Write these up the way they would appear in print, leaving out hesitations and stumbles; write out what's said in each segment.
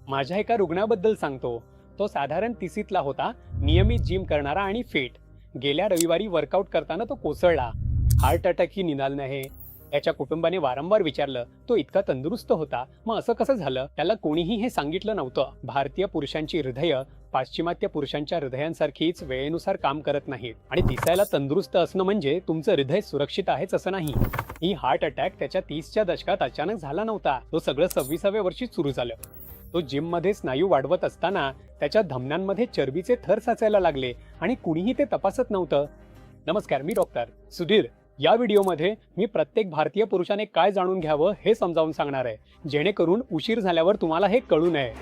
माझ्या एका रुग्णाबद्दल सांगतो. तो साधारण 30ला होता, नियमित जिम करणारा आणि फिट. गेल्या रविवारी वर्कआउट करताना तो कोसळला. हार्ट अटॅक ही निदान नाही. त्याच्या कुटुंबाने वारंवार विचारलं, तो इतका तंदुरुस्त होता, मग असं कसं झालं? त्याला कोणीही हे सांगितलं नव्हतं. भारतीय पुरुषांची हृदय पाश्चिमात्य पुरुषांच्या हृदयांसारखीच वेळेनुसार काम करत नाहीत. आणि दिसायला तंदुरुस्त असणं म्हणजे तुमचं हृदय सुरक्षित आहेच असं नाही. ही हार्ट अटॅक त्याच्या 30च्या दशकात अचानक झाला नव्हता. तो सगळं 26व्या वर्षीच सुरू झालं. तो जिममध्ये स्नायू वाढवत असताना त्याच्या धमन्यांमध्ये चरबीचे थर साचायला लागले आणि कुणीही ते तपासत नव्हतं. नमस्कार, मी डॉक्टर सुधीर. या व्हिडिओमध्ये मी प्रत्येक भारतीय पुरुषाने काय जाणून घ्यावं हे समजावून सांगणार आहे, जेणेकरून उशीर झाल्यावर तुम्हाला हे कळू नये.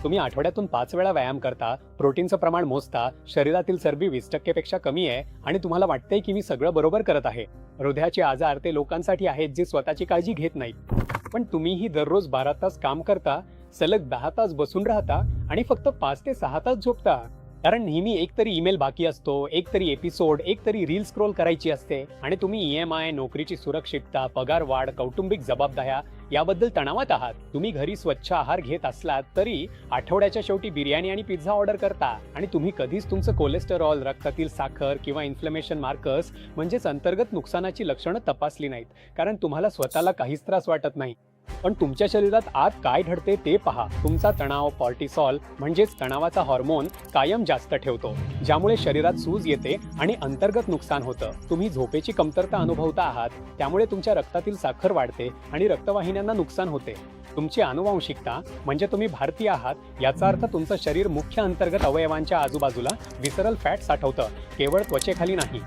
तुम्ही आठवड्यातून 5 वेळा व्यायाम करता, प्रोटीनचं प्रमाण मोजता, शरीरातील चरबी 20% पेक्षा कमी आहे आणि तुम्हाला वाटतंय की मी सगळं बरोबर करत आहे. हृदयाचे आजार ते लोकांसाठी आहेत जे स्वतःची काळजी घेत नाहीत. पण तुम्हीही दररोज 12 तास काम करता, सलग 10 तास बसून राहता आणि फक्त 5 ते 6 तास झोपता. कारण नेहमी एकतरी ईमेल बाकी असतो, एकतरी एपिसोड, एकतरी रील स्क्रोल करायची असते आणि तुम्ही EMI, नोकरीची सुरक्षितता, पगार वाढ, कौटुंबिक जबाबदाऱ्या याबद्दल तणावात आहात. तुम्ही घरी स्वच्छ आहार घेत असलात तरी आठवड्याच्या शेवटी बिर्याणी आणि पिझ्झा ऑर्डर करता आणि तुम्ही कधीच तुमचं कोलेस्टेरॉल, रक्तातील साखर किंवा इन्फ्लमेशन मार्कर्स म्हणजेच अंतर्गत नुकसानाची लक्षणं तपासली नाहीत, कारण तुम्हाला स्वतःला काहीच त्रास वाटत नाही. पण तुमच्या शरीरात आत काय घडते ते पहा. तुमचा तणाव कॉर्टिसॉल म्हणजेच तणावाचा हार्मोन कायम जास्त ठेवतो, ज्यामुळे शरीरात सूज येते आणि अंतर्गत नुकसान होतं. तुम्ही झोपेची कमतरता अनुभवता आहात, त्यामुळे तुमच्या रक्तातील साखर वाढते आणि रक्तवाहिन्यांना नुकसान होते. तुमची आनुवंशिकता म्हणजे तुम्ही भारतीय आहात, याचा अर्थ तुमचं शरीर मुख्य अंतर्गत अवयवांच्या आजूबाजूला विसरल फॅट साठवतं, केवळ त्वचेखाली नाही.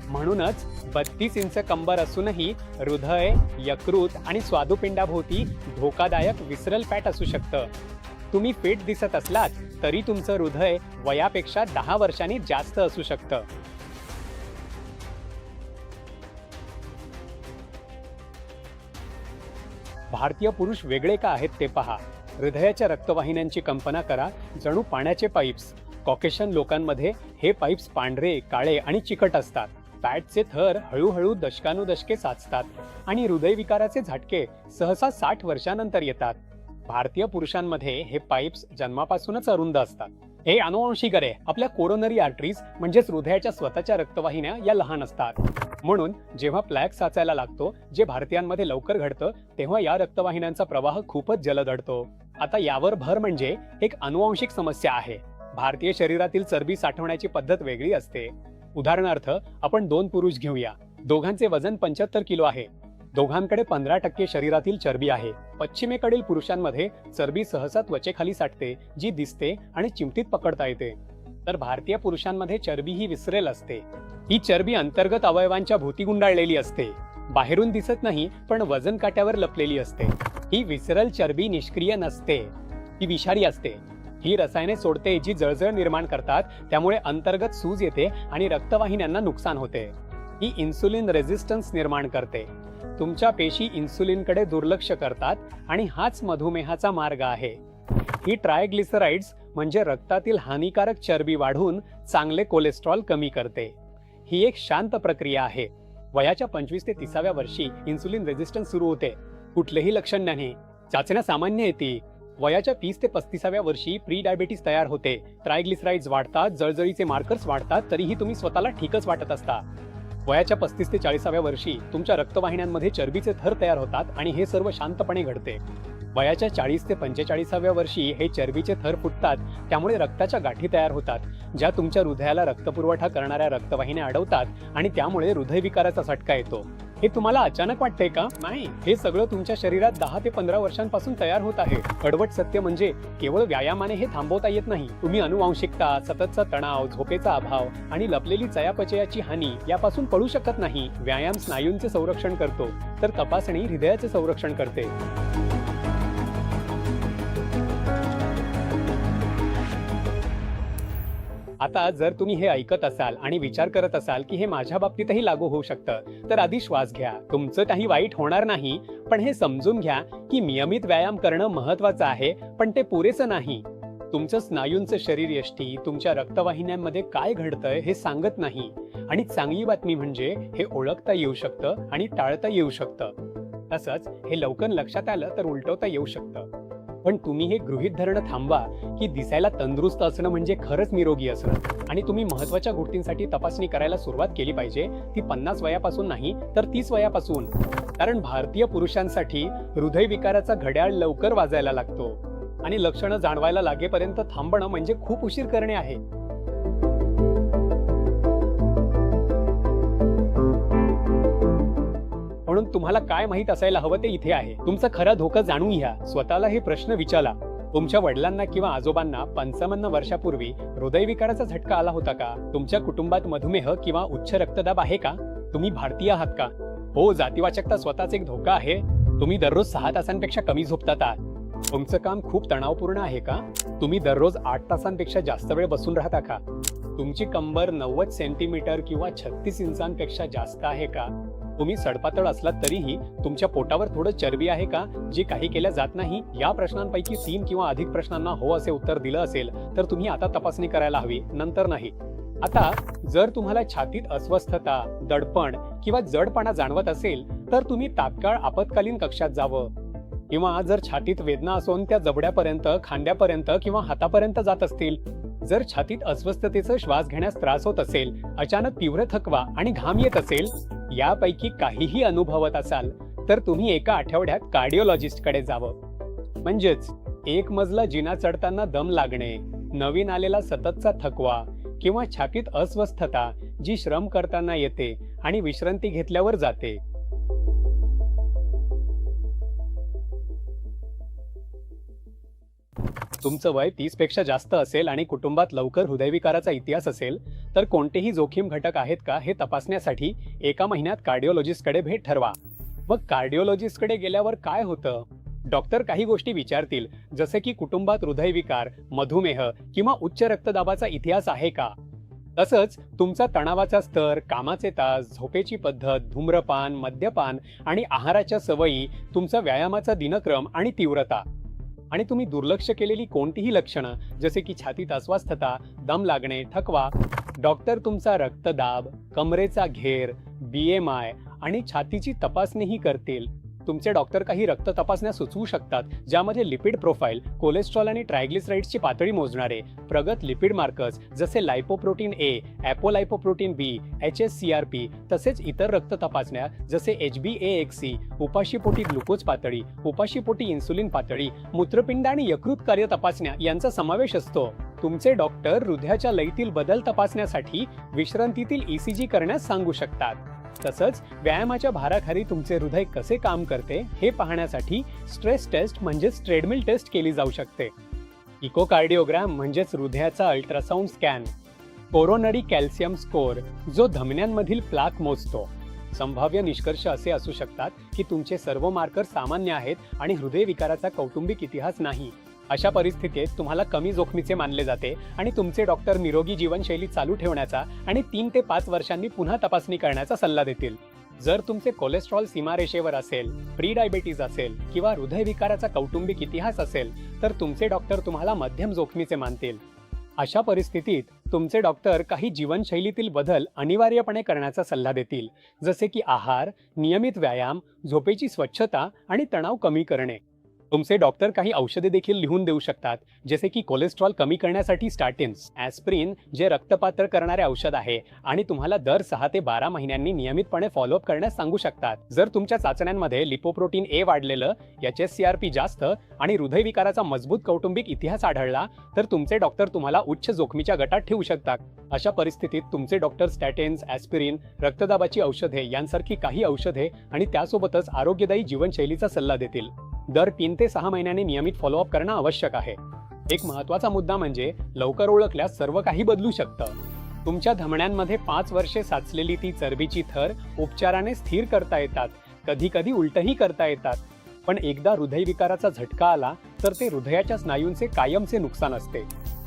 म्हणूनच 32 इंच कंबर असूनही हृदय, यकृत आणि स्वादुपिंडाभोवती धोकादायक विसरल फॅट असू शकतं. तुम्ही फिट दिसत असलात तरी तुमचं हृदय वयापेक्षा 10 वर्षांनी जास्त असू शकतं. भारतीय पुरुष वेगळे का आहेत ते पहा. हृदयाच्या रक्तवाहिन्यांची कल्पना करा, जणू पाण्याचे पाईप्स. कॉकेशन लोकांमध्ये हे पाईप्स पांढरे, काळे आणि चिकट असतात. फॅटचे थर हळूहळू दशकानुदशके साचतात आणि हृदयविकाराचे झटके सहसा 60 वर्षांनंतर येतात. भारतीय पुरुषांमध्ये हे पाईप्स जन्मापासूनच अरुंद असतात. हे आनुवंशिक आहे. आपल्या कोरोनरी आर्टरीज म्हणजेच हृदयाच्या स्वतःच्या रक्तवाहिन्या या लहान असतात. म्हणून जेव्हा प्लॅक साचायला लागतो, जे भारतीयांमध्ये लवकर घडतं, तेव्हा या रक्तवाहिन्यांचा प्रवाह खूपच जलद घडतो. आता यावर भर म्हणजे एक आनुवंशिक समस्या आहे. भारतीय शरीरातील चरबी साठवण्याची पद्धत वेगळी असते. उदाहरणार्थ, आपण 2 पुरुष घेऊया. दोघांचे वजन 75 किलो आहे. दोघांकडे 15% शरीरातील चरबी आहे. पश्चिमेकडील पुरुषांमध्ये चरबी सहसा त्वचेखाली साठते, जी दिसते आणि चिमटीत पकडता येते. तर भारतीय पुरुषांमध्ये चरबी ही विसरेल असते. ही चरबी अंतर्गत अवयवांच्या भोवती गुंडाळलेली असते. बाहेरून दिसत नाही, पण वजन काट्यावर लपलेली असते. ही विसरल चरबी निष्क्रिय नसते, ही विषारी असते. ही रसायने सोडते जी जळजळ निर्माण करतात, त्यामुळे अंतर्गत सूज येते आणि रक्तवाहिन्यांना नुकसान होते. ही इन्सुलिन रेझिस्टन्स निर्माण करते. तुमच्या पेशी इन्सुलिनकडे दुर्लक्ष करतात आणि हाच मधुमेहाचा मार्ग आहे. ही ट्रायग्लिसराइड्स म्हणजे रक्तातील हानिकारक चरबी वाढवून चांगले कोलेस्ट्रॉल कमी करते. ही एक शांत प्रक्रिया आहे. वयाच्या 25 ते 30व्या वर्षी इन्सुलिन रेझिस्टन्स सुरू होते. कुठलेही लक्षण नाही. चाचण्या सामान्य येते. वयाच्या 30 ते 35व्या वर्षी प्री डायबिटीस तयार होते. ट्रायग्लिसराइड्स वाढतात, जळजळीचे मार्कर्स वाढतात, तरीही तुम्ही स्वतःला ठीकच वाटत असता. वयाच्या 35 ते 40व्या वर्षी तुमच्या रक्तवाहिन्यांमध्ये चरबीचे थर तयार होतात आणि हे सर्व शांतपणे घडते. वयाच्या 40 ते 45व्या वर्षी हे चरबीचे थर फुटतात, त्यामुळे रक्ताच्या गाठी तयार होतात, ज्या तुमच्या हृदयाला रक्तपुरवठा करणाऱ्या रक्तवाहिन्या अडवतात आणि त्यामुळे हृदयविकाराचा झटका येतो. हे तुम्हाला अचानक वाटतंय का? नाही, हे सगळं तुमच्या शरीरात 10 ते 15 वर्षांपासून तयार होत आहे. कडवट सत्य म्हणजे केवळ व्यायामाने हे थांबवता येत नाही. तुम्ही आनुवंशिकता, सततचा तणाव, झोपेचा अभाव आणि लपलेली चयापचयाची हानी यापासून पळू शकत नाही. व्यायाम स्नायूंचे संरक्षण करतो, तर तपासणी हृदयाचे संरक्षण करते. आता जर तुम्ही हे ऐकत असाल आणि विचार करत असाल की हे माझ्या बाबतीतही लागू होऊ शकतं, तर आधी श्वास घ्या. तुमचं काही वाईट होणार नाही, पण हे समजून घ्या की नियमित व्यायाम करणं महत्त्वाचं आहे, पण ते पुरेसं नाही. तुमचं स्नायूंचं शरीरयष्टी तुमच्या रक्तवाहिन्यांमध्ये काय घडतंय हे सांगत नाही. आणि चांगली बातमी म्हणजे हे ओळखता येऊ शकतं आणि टाळता येऊ शकतं. तसंच हे लवकर लक्षात आलं तर उलटवता येऊ शकतं. पण तुम्ही हे गृहीत धरणं थांबवा की दिसायला तंदुरुस्त असणं म्हणजे खरंच निरोगी असणं. आणि तुम्ही महत्त्वाच्या गोष्टींसाठी तपासणी करायला सुरुवात केली पाहिजे, ती 50 वयापासून नाही तर 30 वयापासून. कारण भारतीय पुरुषांसाठी हृदयविकाराचा घड्याळ लवकर वाजायला लागतो आणि लक्षणं जाणवायला लागेपर्यंत थांबणं म्हणजे खूप उशीर करणे आहे. म्हणून तुम्हाला काय माहित असायला हवं ते इथे आहे. तुमचा खरा धोका जाणून घ्या. स्वतःला हे प्रश्न विचारा. तुमच्या वडिलांना किंवा आजोबांना 55 वर्षापूर्वी हृदयविकाराचा झटका आला होता का? तुमच्या कुटुंबात मधुमेह किंवा उच्च रक्तदाब आहे का? तुम्ही भारतीय आहात का? हो, जातीवाचकता स्वतःच एक धोका आहे. तुम्ही दररोज 6 तासांपेक्षा कमी झोपतात आहात. तुमचं काम खूप तणावपूर्ण आहे का? तुम्ही दररोज 8 तासांपेक्षा जास्त वेळ बसून राहता का? तुमची कंबर 90 सेंटीमीटर किंवा 36 इंचांपेक्षा जास्त आहे का? तुम्ही सडपातळ असलात तरीही तुमच्या पोटावर थोडं चरबी आहे का, जी काही केल्या जात नाही? या प्रश्नांपैकी 3 किंवा अधिक प्रश्नांना हो असे उत्तर दिलं असेल तर तुम्ही आता तपासणी करायला हवी, नंतर नाही. आता जर तुम्हाला छातीत अस्वस्थता, दडपण किंवा जडपणा जाणवत असेल तर तुम्ही तात्काळ आपत्कालीन कक्षात जावं. किंवा जर छातीत वेदना असून त्या जबड्यापर्यंत, खांद्यापर्यंत किंवा हातापर्यंत जात असतील, जर छातीत अस्वस्थतेचा श्वास घेण्यास त्रास होत असेल, अचानक तीव्र थकवा आणि घाम येत असेल, यापैकी काहीही अनुभवत असाल तर तुम्ही एका आठवड्यात कार्डिओलॉजिस्टकडे जावं. म्हणजेच एक मजला जिना चढताना दम लागणे, नवीन आलेला सततचा थकवा किंवा छातीत अस्वस्थता जी श्रम करताना येते आणि विश्रांती घेतल्यावर जाते. तुमचं वय 30 पेक्षा जास्त असेल आणि कुटुंबात लवकर हृदयविकाराचा इतिहास असेल तर कोणतेही जोखीम घटक आहेत का हे तपासण्यासाठी एका महिन्यात कार्डिओलॉजिस्टकडे भेट ठरवा. मग कार्डिओलॉजिस्टकडे गेल्यावर काय होतं? डॉक्टर काही गोष्टी विचारतील, जसे की कुटुंबात हृदयविकार, मधुमेह किंवा उच्च रक्तदाबाचा इतिहास आहे का. तसंच तुमचा तणावाचा स्तर, कामाचे तास, झोपेची पद्धत, धूम्रपान, मद्यपान आणि आहाराच्या सवयी, तुमचा व्यायामाचा दिनक्रम आणि तीव्रता. आणि तुम्ही दुर्लक्ष केलेली कोणतीही लक्षणं, जसे की छातीत अस्वस्थता, दम लागणे, थकवा. डॉक्टर तुमचा रक्तदाब, कमरेचा घेर, BMI आणि छातीची तपासणीही करतील. तुमचे डॉक्टर काही रक्त तपासण्या सुचवू शकतात, ज्यामध्ये लिपिड प्रोफाईल, कोलेस्ट्रॉल आणि ट्रायग्लिसराईड्सची पातळी मोजणारे प्रगत लिपिड मार्कर्स जसे लायपोप्रोटीन A, ॲपोलायपोप्रोटीन B, HSCRP, तसेच इतर रक्त तपासण्या जसे HbA1c, उपाशीपोटी ग्लुकोज पातळी, उपाशीपोटी इन्सुलिन पातळी, मूत्रपिंड आणि यकृत कार्य तपासण्या यांचा समावेश असतो. तुमचे डॉक्टर हृदयाच्या लयीतील बदल तपासण्यासाठी विश्रांतीतील ECG करण्यास सांगू शकतात. तसंच व्यायामाच्या भाराखाली तुमचे हृदय कसे काम करते हे पाहण्यासाठी स्ट्रेस टेस्ट म्हणजेच ट्रेडमिल टेस्ट केली जाऊ शकते. इकोकार्डिओग्राम म्हणजेच हृदयाचा ultrasound scan, coronary calcium score जो धमन्यांमधील प्लाक मोजतो. संभाव्य निष्कर्ष असे असू शकतात की तुमचे सर्व मार्कर सामान्य आहेत आणि हृदयविकाराचा कौटुंबिक इतिहास नाही. अशा परिस्थितीत तुम्हाला कमी जोखमीचे मानले जाते आणि तुमचे डॉक्टर निरोगी जीवनशैली चालू ठेवण्याचा आणि 3 ते 5 वर्षांनी पुन्हा तपासणी करण्याचा सल्ला देतील. जर तुमचे कोलेस्ट्रॉल सीमारेषेवर असेल, प्री डायबिटीज असेल किंवा हृदयविकाराचा कौटुंबिक इतिहास असेल तर तुमचे डॉक्टर तुम्हाला मध्यम जोखमीचे मानतील. अशा परिस्थितीत तुमचे डॉक्टर काही जीवनशैलीतील बदल अनिवार्यपणे करण्याचा सल्ला देतील, जसे की आहार, नियमित व्यायाम, झोपेची स्वच्छता आणि तणाव कमी करणे. तुमचे डॉक्टर काही औषधे देखील लिहून देऊ शकतात, जसे की कोलेस्ट्रॉल कमी करण्यासाठी स्टॅटिन्स, ॲस्प्रिन जे रक्तपातळ करणारे औषध आहे आणि तुम्हाला दर 6 ते 12 महिन्यांनी नियमितपणे फॉलोअप करण्यास सांगू शकतात. जर तुमच्या चाचण्यांमध्ये लिपोप्रोटीन A वाढलेलं, HSCRP जास्त आणि हृदयविकाराचा मजबूत कौटुंबिक इतिहास आढळला तर तुमचे डॉक्टर तुम्हाला उच्च जोखमीच्या गटात ठेवू शकतात. अशा परिस्थितीत तुमचे डॉक्टर स्टॅटिन्स, ॲस्प्रिन, रक्तदाबाची औषधे यांसारखी काही औषधे आणि त्यासोबतच आरोग्यदायी जीवनशैलीचा सल्ला देतील. दर 3 ते 6 महिन्यांनी नियमित फॉलोअप करणं आवश्यक आहे. एक महत्त्वाचा मुद्दा म्हणजे लवकर ओळखल्यास सर्व काही बदलू शकतं. तुमच्या धमन्यांमध्ये 5 वर्षे साचलेली ती चरबीची थर उपचाराने स्थिर करता येतात, कधी उलटही करता येतात. पण एकदा हृदयविकाराचा झटका आला तर ते हृदयाच्या स्नायूंचे कायमचे नुकसान असते.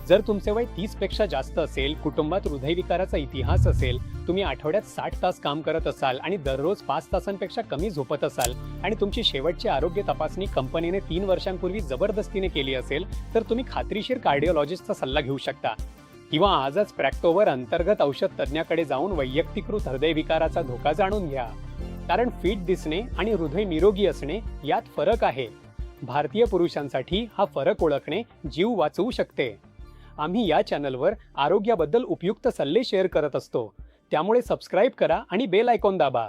जर तुमचे वय 30 पेक्षा जास्त असेल, कुटुंबात हृदयविकाराचा इतिहास असेल, तुम्ही आठवड्यात 60 तास काम करत असाल आणि दररोज 5 तासांपेक्षा कमी झोपत असाल आणि तुमची शेवटची आरोग्य तपासणी कंपनीने 3 वर्षांपूर्वी जबरदस्तीने केली असेल, तर तुम्ही खात्रीशीर कार्डिओलॉजिस्टचा सल्ला घेऊ शकता. किंवा आजच प्रॅक्टोवर अंतर्गत औषध तज्ज्ञाकडे जाऊन वैयक्तिकृत हृदयविकाराचा धोका जाणून घ्या. कारण फिट दिसणे आणि हृदय निरोगी असणे यात फरक आहे. भारतीय पुरुषांसाठी हा फरक ओळखणे जीव वाचवू शकते. आम्ही या चॅनलवर आरोग्याबद्दल उपयुक्त सल्ले शेअर करत असतो. त्यामुळे सबस्क्राईब करा आणि बेल आयकॉन दाबा.